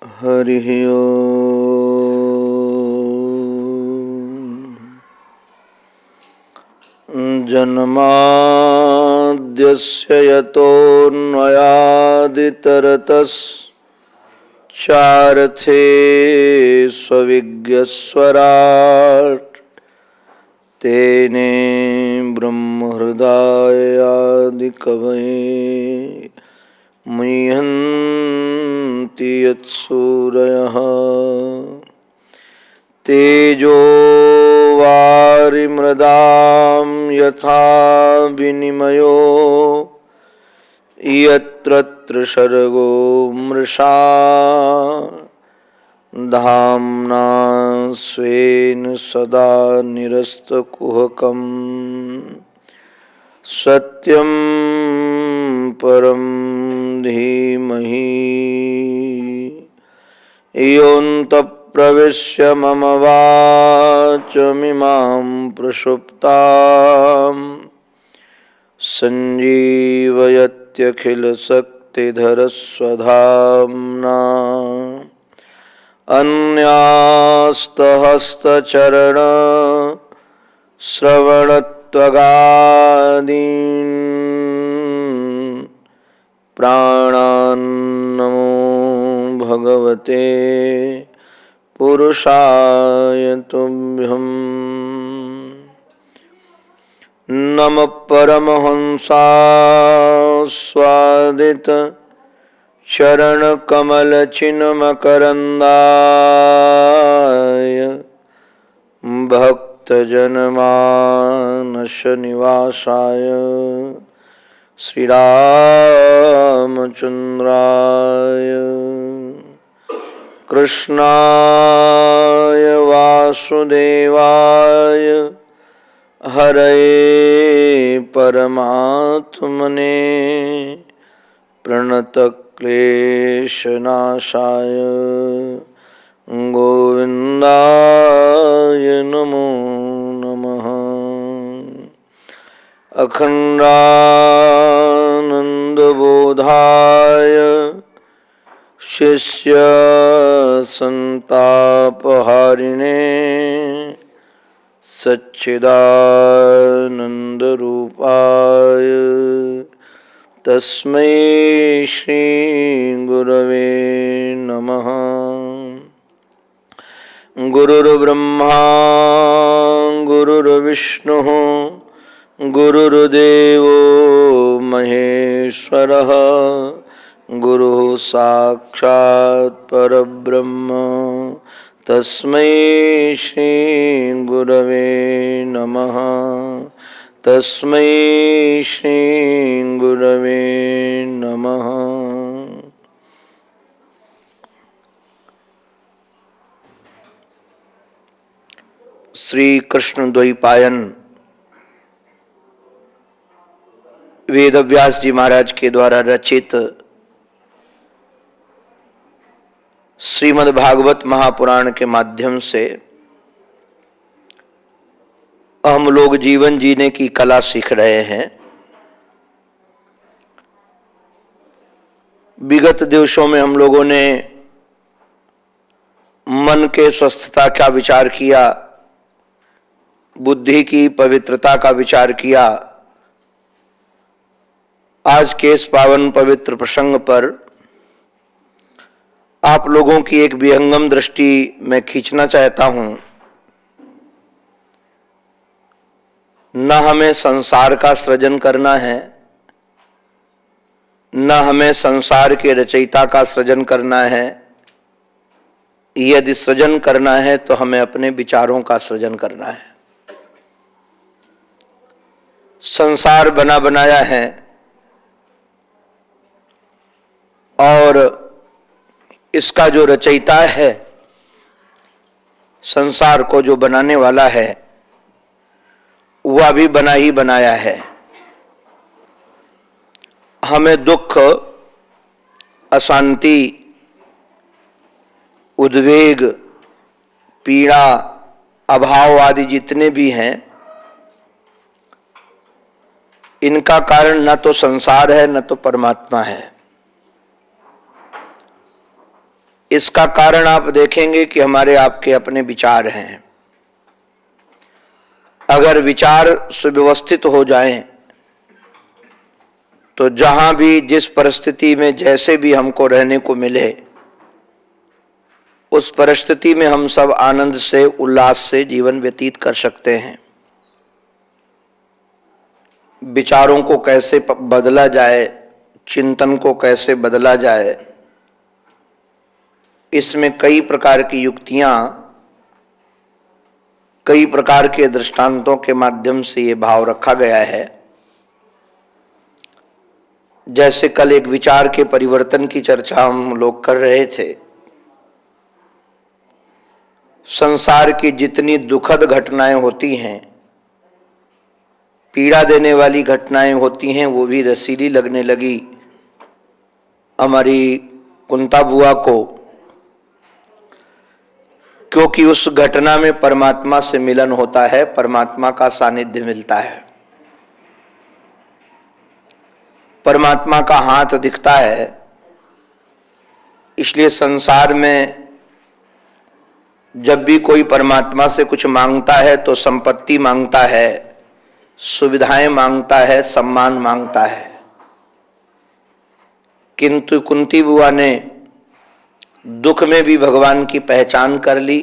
हरिः ओम्। जन्माद्यस्य यतोऽन्वयादितरतश्चार्थे स्वविज्ञस्वराट् तेने ब्रह्महृदायादिकवये मुह्यन्ति यत्सूरयः। तेजो वारिमृदां यथा विनिमयो यत्र त्रिसर्गो मृषा धाम्ना स्वेन सदा निरस्तकुहकं सत्यं परं धीमहि। योऽन्तः प्रविश्य मम वाचमिमां प्रसुप्तां सञ्जीवयत्यखिलशक्तिधरस्वधाम्ना अन्यास्तहस्तचरण श्रवणत्वगादीन् प्राणान्नमो भगवते पुरुषाय तुभ्यं। नमः परमहंसास्वादित चरणकमलचिन्मकरन्दाय भक्तजनमानसनिवासाय श्रीरामचन्द्राय कृष्णाय वासुदेवाय हरये परमात्मने प्रणतक्लेशनाशाय गोविन्दाय नमो नमः। अखण्डानन्दबोधाय शिष्यसन्तापहारिणे सच्चिदानन्दरूपाय तस्मै श्री गुरवे नमः। गुरुर्ब्रह्मा गुरुर्विष्णुः गुरुर्देवो महेश्वरः गुरुः साक्षात् परब्रह्म तस्मै श्री गुरवे नमः। तस्मै श्री गुरवे नमः। श्री कृष्ण द्वैपायन वेदव्यास जी महाराज के द्वारा रचित श्रीमद् भागवत महापुराण के माध्यम से हम लोग जीवन जीने की कला सीख रहे हैं। विगत दिवसों में हम लोगों ने मन के स्वस्थता का विचार किया, बुद्धि की पवित्रता का विचार किया। आज के इस पावन पवित्र प्रसंग पर आप लोगों की एक विहंगम दृष्टि मैं खींचना चाहता हूं। न हमें संसार का सृजन करना है, न हमें संसार के रचयिता का सृजन करना है। यदि सृजन करना है तो हमें अपने विचारों का सृजन करना है। संसार बना बनाया है और इसका जो रचयिता है, संसार को जो बनाने वाला है, वह भी बना ही बनाया है। हमें दुख, अशांति, उद्वेग, पीड़ा, अभाव आदि जितने भी हैं, इनका कारण न तो संसार है न तो परमात्मा है। इसका कारण आप देखेंगे कि हमारे आपके अपने विचार हैं। अगर विचार सुव्यवस्थित हो जाएं तो जहां भी जिस परिस्थिति में जैसे भी हमको रहने को मिले उस परिस्थिति में हम सब आनंद से उल्लास से जीवन व्यतीत कर सकते हैं। विचारों को कैसे बदला जाए, चिंतन को कैसे बदला जाए, इसमें कई प्रकार की युक्तियां, कई प्रकार के दृष्टांतों के माध्यम से ये भाव रखा गया है। जैसे कल एक विचार के परिवर्तन की चर्चा हम लोग कर रहे थे। संसार की जितनी दुखद घटनाएं होती हैं, पीड़ा देने वाली घटनाएं होती हैं, वो भी रसीली लगने लगी हमारी कुंता बुआ को, क्योंकि उस घटना में परमात्मा से मिलन होता है, परमात्मा का सानिध्य मिलता है, परमात्मा का हाथ दिखता है। इसलिए संसार में जब भी कोई परमात्मा से कुछ मांगता है तो संपत्ति मांगता है, सुविधाएं मांगता है, सम्मान मांगता है। किंतु कुंती बुआ ने दुख में भी भगवान की पहचान कर ली,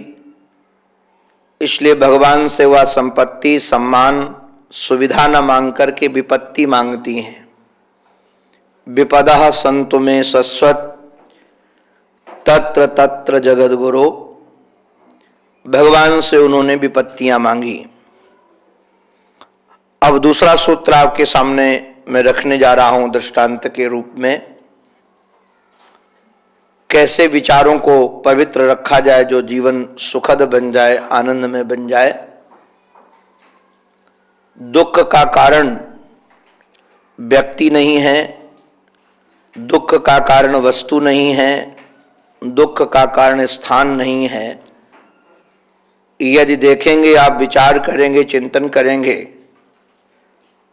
इसलिए भगवान से वह संपत्ति, सम्मान, सुविधा न मांग करके विपत्ति मांगती हैं। विपदः सन्तु मे शश्वत् तत्र तत्र जगद्गुरो, भगवान से उन्होंने विपत्तियां मांगी। अब दूसरा सूत्र आपके सामने मैं रखने जा रहा हूं दृष्टांत के रूप में, कैसे विचारों को पवित्र रखा जाए जो जीवन सुखद बन जाए, आनंद में बन जाए। दुख का कारण व्यक्ति नहीं है, दुख का कारण वस्तु नहीं है, दुख का कारण स्थान नहीं है। यदि देखेंगे, आप विचार करेंगे, चिंतन करेंगे,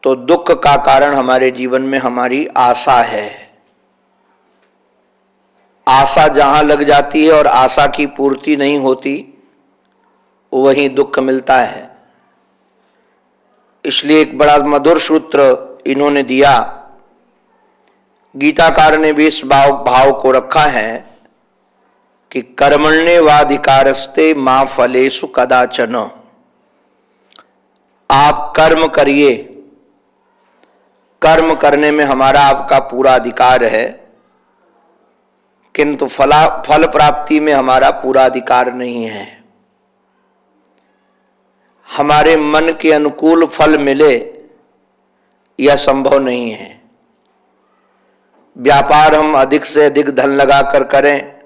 तो दुख का कारण हमारे जीवन में हमारी आशा है। आशा जहां लग जाती है और आशा की पूर्ति नहीं होती, वहीं दुख मिलता है। इसलिए एक बड़ा मधुर सूत्र इन्होंने दिया, गीताकार ने भी इस भाव को रखा है कि कर्मण्येवाधिकारस्ते मा फलेषु कदाचन। आप कर्म करिए, कर्म करने में हमारा आपका पूरा अधिकार है, किंतु फल प्राप्ति में हमारा पूरा अधिकार नहीं है। हमारे मन के अनुकूल फल मिले यह संभव नहीं है। व्यापार हम अधिक से अधिक धन लगाकर करें,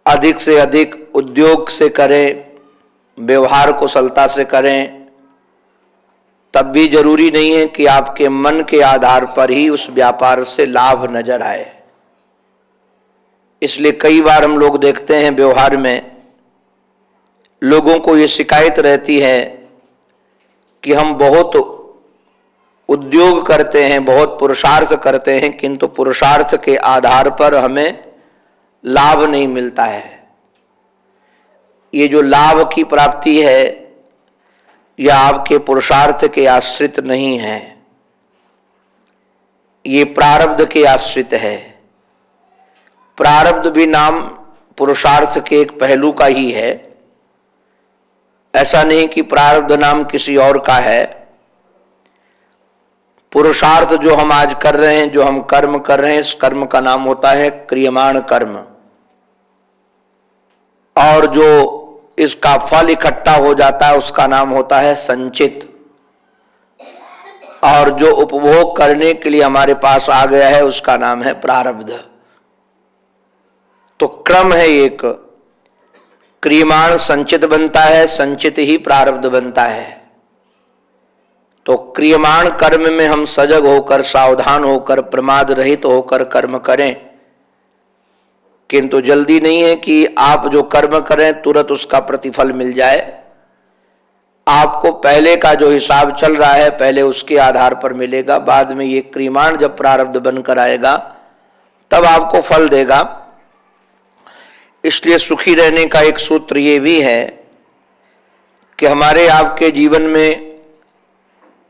अधिक से अधिक उद्योग से करें, व्यवहार कुशलता से करें, तब भी जरूरी नहीं है कि आपके मन के आधार पर ही उस व्यापार से लाभ नजर आए। इसलिए कई बार हम लोग देखते हैं व्यवहार में लोगों को ये शिकायत रहती है कि हम बहुत उद्योग करते हैं, बहुत पुरुषार्थ करते हैं, किंतु पुरुषार्थ के आधार पर हमें लाभ नहीं मिलता है। ये जो लाभ की प्राप्ति है यह आपके पुरुषार्थ के आश्रित नहीं है, ये प्रारब्ध के आश्रित है। प्रारब्ध भी नाम पुरुषार्थ के एक पहलू का ही है। ऐसा नहीं कि प्रारब्ध नाम किसी और का है। पुरुषार्थ जो हम आज कर रहे हैं, जो हम कर्म कर रहे हैं, इस कर्म का नाम होता है क्रियमाण कर्म, और जो इसका फल इकट्ठा हो जाता है उसका नाम होता है संचित, और जो उपभोग करने के लिए हमारे पास आ गया है उसका नाम है प्रारब्ध। तो क्रम है एक, क्रियमाण संचित बनता है, संचित ही प्रारब्ध बनता है। तो क्रियमाण कर्म में हम सजग होकर, सावधान होकर, प्रमाद रहित होकर कर्म करें, किंतु जल्दी नहीं है कि आप जो कर्म करें तुरंत उसका प्रतिफल मिल जाए। आपको पहले का जो हिसाब चल रहा है पहले उसके आधार पर मिलेगा, बाद में ये क्रियमाण जब प्रारब्ध बनकर आएगा तब आपको फल देगा। इसलिए सुखी रहने का एक सूत्र ये भी है कि हमारे आपके जीवन में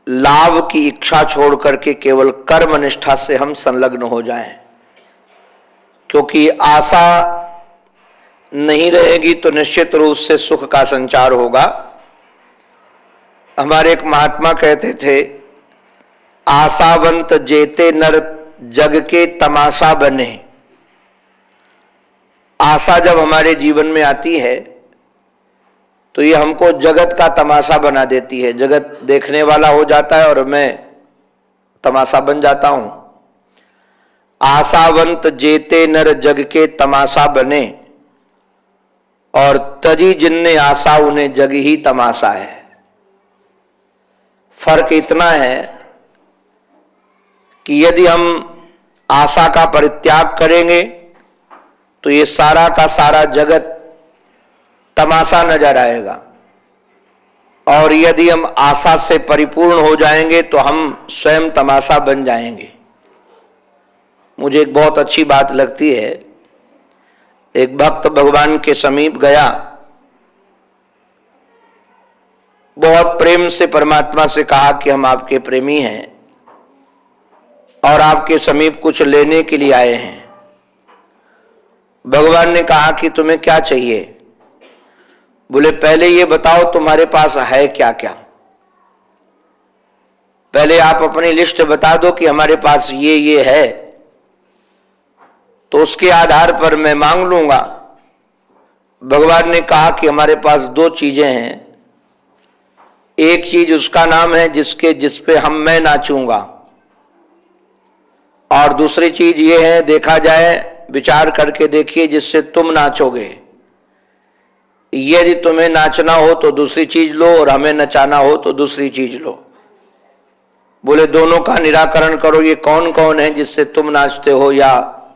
लाभ की इच्छा छोड़ करके केवल कर्म निष्ठा से हम संलग्न हो जाएं, क्योंकि आशा नहीं रहेगी तो निश्चित रूप से सुख का संचार होगा। हमारे एक महात्मा कहते थे, आशावंत जेते नर जग के तमाशा बने। आशा जब हमारे जीवन में आती है तो ये हमको जगत का तमाशा बना देती है, जगत देखने वाला हो जाता है और मैं तमाशा बन जाता हूं। आशावंत जेते नर जग के तमाशा बने, और तजी जिनने आशा उन्हें जग ही तमाशा है। फर्क इतना है कि यदि हम आशा का परित्याग करेंगे तो ये सारा का सारा जगत तमाशा नजर आएगा, और यदि हम आशा से परिपूर्ण हो जाएंगे तो हम स्वयं तमाशा बन जाएंगे। मुझे एक बहुत अच्छी बात लगती है, एक भक्त भगवान के समीप गया, बहुत प्रेम से परमात्मा से कहा कि हम आपके प्रेमी हैं और आपके समीप कुछ लेने के लिए आए हैं। भगवान ने कहा कि तुम्हें क्या चाहिए? बोले पहले ये बताओ तुम्हारे पास है क्या क्या, पहले आप अपनी लिस्ट बता दो कि हमारे पास ये है, तो उसके आधार पर मैं मांग लूंगा। भगवान ने कहा कि हमारे पास दो चीजें हैं, एक चीज उसका नाम है जिस पे मैं नाचूंगा, और दूसरी चीज ये है, देखा जाए विचार करके देखिए, जिससे तुम नाचोगे। यदि तुम्हें नाचना हो तो दूसरी चीज लो और हमें नचाना हो तो दूसरी चीज लो। बोले दोनों का निराकरण करो, ये कौन कौन है जिससे तुम नाचते हो या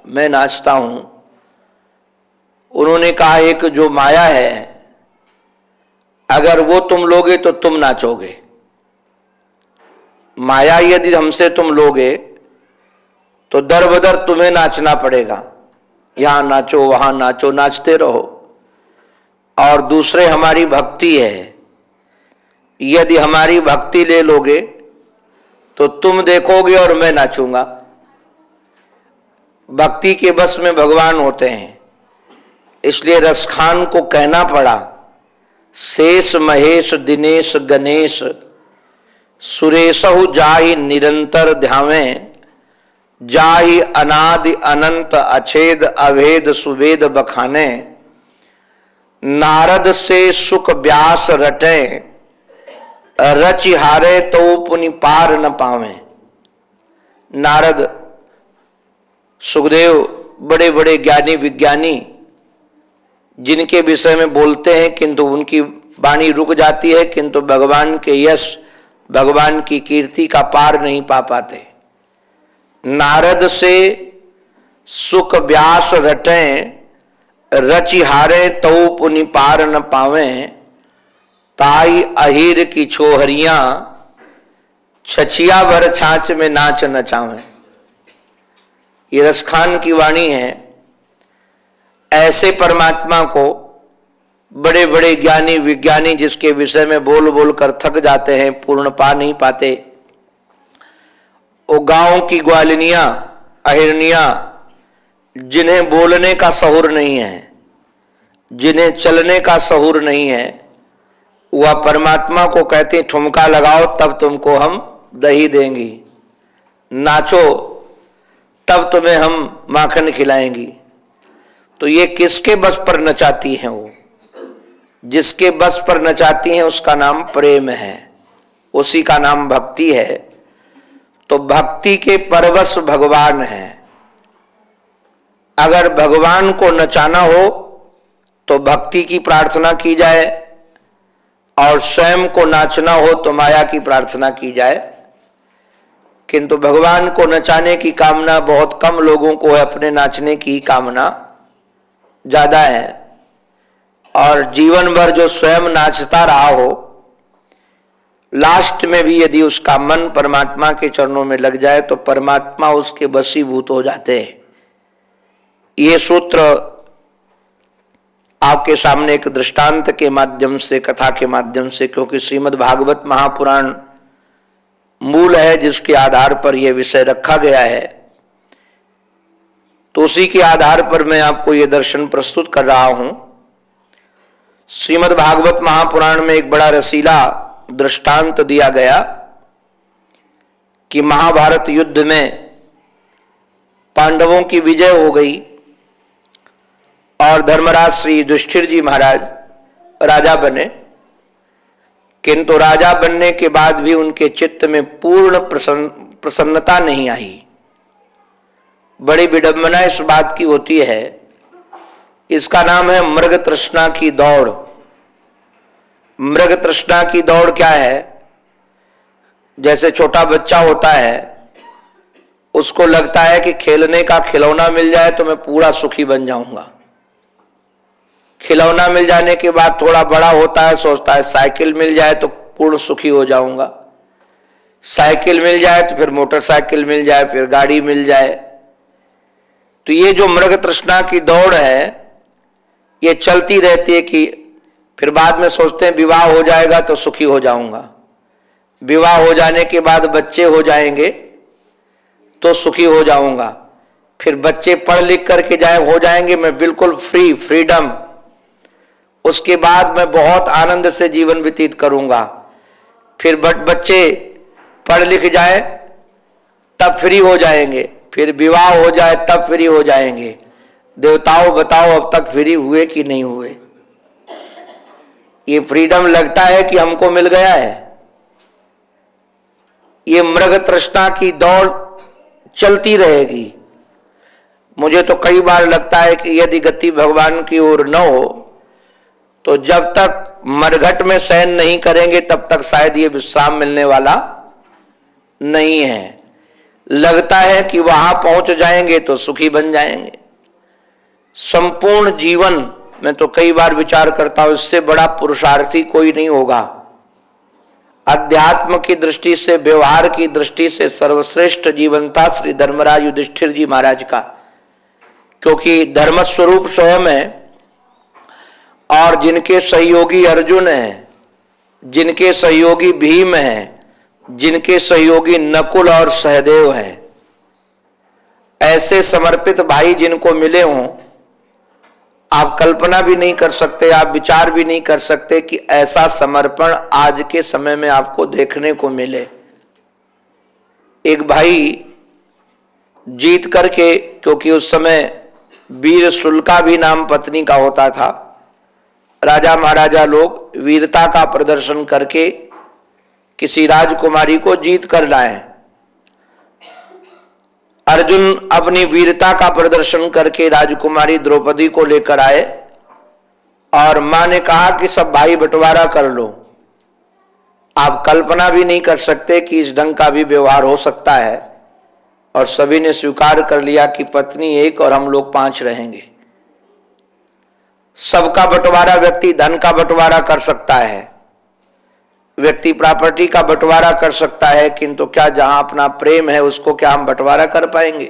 मैं नाचता हूं? उन्होंने कहा एक जो माया है, अगर वो तुम लोगे तो तुम नाचोगे। माया यदि हमसे तुम लोगे तो दर बदर तुम्हें नाचना पड़ेगा, यहां नाचो वहां नाचो, नाचते रहो। और दूसरे हमारी भक्ति है, यदि हमारी भक्ति ले लोगे तो तुम देखोगे और मैं नाचूंगा। भक्ति के बस में भगवान होते हैं, इसलिए रसखान को कहना पड़ा, शेष महेश दिनेश गणेश सुरेशहु जाहि निरंतर ध्यावें, जाहि अनादि अनंत अछेद अभेद सुवेद बखाने, नारद से सुख व्यास रटे, रचि हारे तो पुनि पार न पावे। नारद सुखदेव बड़े बड़े ज्ञानी विज्ञानी जिनके विषय में बोलते हैं, किंतु उनकी वाणी रुक जाती है, किंतु भगवान के यश, भगवान की कीर्ति का पार नहीं पा पाते। नारद से सुख व्यास रटें, रचि हारे तो पुनि पार न पावे, ताई अहीर की छोहरियां छछिया भर छाछ में नाच नचावे। ये रसखान की वाणी है। ऐसे परमात्मा को बड़े बड़े ज्ञानी विज्ञानी जिसके विषय में बोल बोल कर थक जाते हैं, पूर्ण पा नहीं पाते, वो गांव की ग्वालिनियां अहिरनियां जिन्हें बोलने का सहूर नहीं है, जिन्हें चलने का सहूर नहीं है, वह परमात्मा को कहते ठुमका लगाओ तब तुमको हम दही देंगी, नाचो तब तुम्हें हम माखन खिलाएंगी। तो ये किसके बस पर नचाती हैं? वो जिसके बस पर नचाती हैं उसका नाम प्रेम है, उसी का नाम भक्ति है। तो भक्ति के परवश भगवान है। अगर भगवान को नचाना हो तो भक्ति की प्रार्थना की जाए, और स्वयं को नाचना हो तो माया की प्रार्थना की जाए। किंतु भगवान को नचाने की कामना बहुत कम लोगों को है, अपने नाचने की कामना ज्यादा है। और जीवन भर जो स्वयं नाचता रहा हो, लास्ट में भी यदि उसका मन परमात्मा के चरणों में लग जाए तो परमात्मा उसके वशीभूत हो जाते हैं। ये सूत्र आपके सामने एक दृष्टांत के माध्यम से, कथा के माध्यम से, क्योंकि श्रीमद् भागवत महापुराण मूल है जिसके आधार पर यह विषय रखा गया है, तो उसी के आधार पर मैं आपको यह दर्शन प्रस्तुत कर रहा हूं। श्रीमद् भागवत महापुराण में एक बड़ा रसीला दृष्टांत दिया गया कि महाभारत युद्ध में पांडवों की विजय हो गई और धर्मराज श्री युधिष्ठिर जी महाराज राजा बने, किंतु राजा बनने के बाद भी उनके चित्त में पूर्ण प्रसन्नता नहीं आई। बड़ी विडंबना इस बात की होती है। इसका नाम है मृग तृष्णा की दौड़। मृग तृष्णा की दौड़ क्या है? जैसे छोटा बच्चा होता है, उसको लगता है कि खेलने का खिलौना मिल जाए तो मैं पूरा सुखी बन जाऊंगा। खिलौना मिल जाने के बाद थोड़ा बड़ा होता है, सोचता है साइकिल मिल जाए तो पूर्ण सुखी हो जाऊंगा। साइकिल मिल जाए तो फिर मोटरसाइकिल मिल जाए, फिर गाड़ी मिल जाए। तो ये जो मृग तृष्णा की दौड़ है ये चलती रहती है कि फिर बाद में सोचते हैं विवाह हो जाएगा तो सुखी हो जाऊंगा, विवाह हो जाने के बाद बच्चे हो जाएंगे तो सुखी हो जाऊंगा, फिर बच्चे पढ़ लिख करके हो जाएंगे, मैं बिल्कुल फ्रीडम, उसके बाद मैं बहुत आनंद से जीवन व्यतीत करूंगा। फिर बच्चे पढ़ लिख जाए तब फ्री हो जाएंगे, फिर विवाह हो जाए तब फ्री हो जाएंगे। देवताओं बताओ अब तक फ्री हुए कि नहीं हुए? ये फ्रीडम लगता है कि हमको मिल गया है। ये मृग तृष्णा की दौड़ चलती रहेगी। मुझे तो कई बार लगता है कि यदि गति भगवान की ओर न हो तो जब तक मरघट में शयन नहीं करेंगे तब तक शायद ये विश्राम मिलने वाला नहीं है। लगता है कि वहां पहुंच जाएंगे तो सुखी बन जाएंगे। संपूर्ण जीवन में तो कई बार विचार करता हूं, इससे बड़ा पुरुषार्थी कोई नहीं होगा। अध्यात्म की दृष्टि से, व्यवहार की दृष्टि से सर्वश्रेष्ठ जीवन था श्री धर्मराज युधिष्ठिर जी महाराज का, क्योंकि धर्म स्वरूप स्वयं है और जिनके सहयोगी अर्जुन हैं, जिनके सहयोगी भीम हैं, जिनके सहयोगी नकुल और सहदेव हैं, ऐसे समर्पित भाई जिनको मिले हों, आप कल्पना भी नहीं कर सकते, आप विचार भी नहीं कर सकते कि ऐसा समर्पण आज के समय में आपको देखने को मिले। एक भाई जीत करके, क्योंकि उस समय वीर शुल्का भी नाम पत्नी का होता था, राजा महाराजा लोग वीरता का प्रदर्शन करके किसी राजकुमारी को जीत कर लाए। अर्जुन अपनी वीरता का प्रदर्शन करके राजकुमारी द्रौपदी को लेकर आए और मां ने कहा कि सब भाई बंटवारा कर लो। आप कल्पना भी नहीं कर सकते कि इस ढंग का भी व्यवहार हो सकता है, और सभी ने स्वीकार कर लिया कि पत्नी एक और हम लोग 5 रहेंगे। सबका बंटवारा, व्यक्ति धन का बंटवारा कर सकता है, व्यक्ति प्रॉपर्टी का बंटवारा कर सकता है, किंतु क्या जहां अपना प्रेम है उसको क्या हम बंटवारा कर पाएंगे?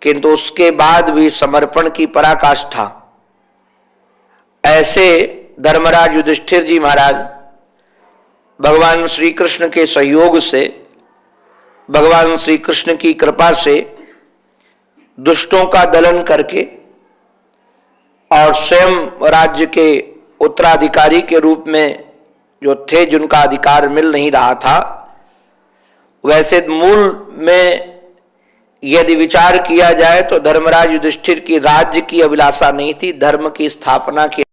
किंतु उसके बाद भी समर्पण की पराकाष्ठा। ऐसे धर्मराज युधिष्ठिर जी महाराज भगवान श्री कृष्ण के सहयोग से, भगवान श्री कृष्ण की कृपा से दुष्टों का दलन करके और स्वयं राज्य के उत्तराधिकारी के रूप में जो थे, जिनका अधिकार मिल नहीं रहा था, वैसे मूल में यदि विचार किया जाए तो धर्मराज युधिष्ठिर की राज्य की अभिलाषा नहीं थी, धर्म की स्थापना की